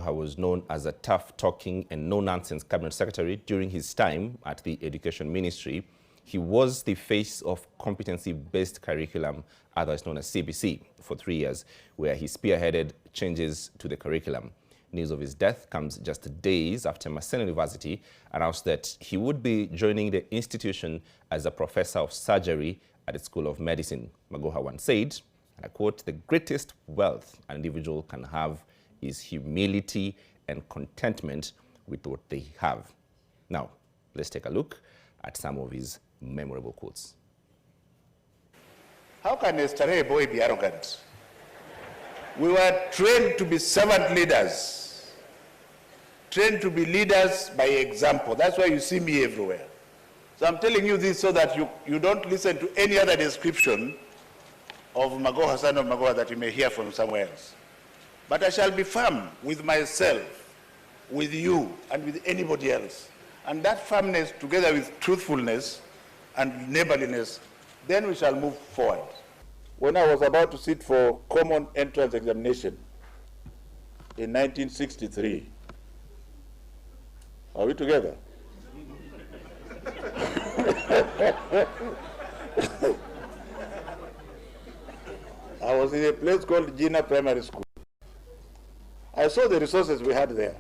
Magoha was known as a tough-talking and no-nonsense cabinet secretary during his time at the Education Ministry. He was the face of competency-based curriculum, otherwise known as CBC, for 3 years, where he spearheaded changes to the curriculum. News of his death comes just days after Maseno University announced that he would be joining the institution as a professor of surgery at the School of Medicine. Magoha once said, and I quote, "The greatest wealth an individual can have is humility and contentment with what they have." Now, let's take a look at some of his memorable quotes. How can a stray boy be arrogant? We were trained to be servant leaders, trained to be leaders by example. That's why you see me everywhere. So I'm telling you this so that you don't listen to any other description of Magoha, son of Magoha, that you may hear from somewhere else. But I shall be firm with myself, with you, and with anybody else. And that firmness, together with truthfulness and neighborliness, then we shall move forward. When I was about to sit for common entrance examination in 1963, are we together? I was in a place called Gina Primary School. I saw the resources we had there.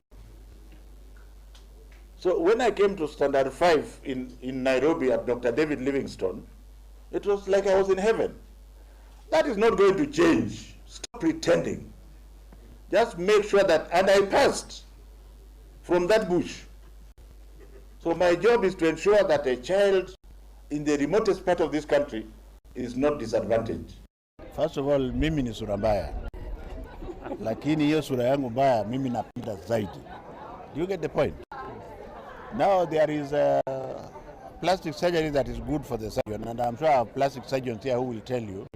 So when I came to Standard 5 in Nairobi at Dr. David Livingstone, it was like I was in heaven. That is not going to change. Stop pretending. Just make sure that, and I passed from that bush. So my job is to ensure that a child in the remotest part of this country is not disadvantaged. First of all, mimi ni sura mbaya. Lakini hiyo sura yangu mbaya mimi napenda zaidi. Do you get the point? Now there is a plastic surgery that is good for the surgeon, and I'm sure I have plastic surgeons here who will tell you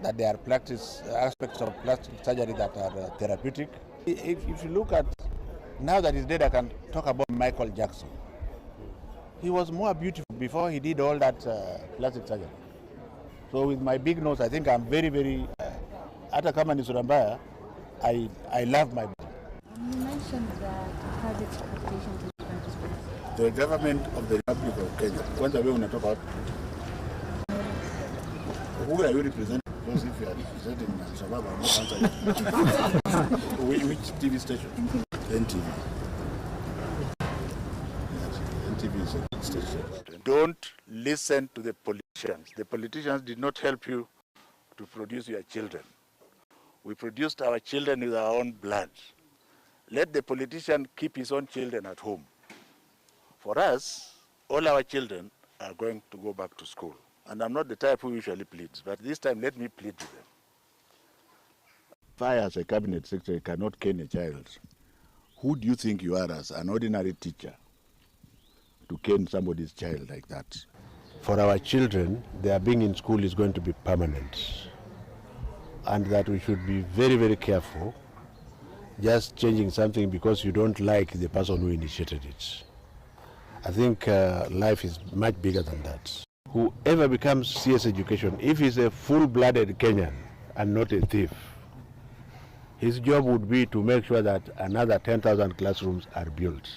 that there are aspects of plastic surgery that are therapeutic. If you look at, now that he's dead, I can talk about Michael Jackson. He was more beautiful before he did all that plastic surgery. So with my big nose, I think I'm very, very, hata kama ni sura mbaya, I love my body. You mentioned that you had expectations in 2020. The government of the Republic of Kenya, kwanza wewe unatoka wapi? Who are you representing? Because if you are representing Al-Shabaab, I'm not answering. Which TV station? NTV. Yes, NTV is a good station. Don't listen to the politicians. The politicians did not help you to produce your children. We produced our children with our own blood. Let the politician keep his own children at home. For us, all our children are going to go back to school. And I'm not the type who usually pleads, but this time let me plead with them. If I, as a cabinet secretary, cannot cane a child, who do you think you are as an ordinary teacher to cane somebody's child like that? For our children, their being in school is going to be permanent. And that we should be very, very careful just changing something because you don't like the person who initiated it. I think life is much bigger than that. Whoever becomes CS education, if he's a full-blooded Kenyan and not a thief, his job would be to make sure that another 10,000 classrooms are built.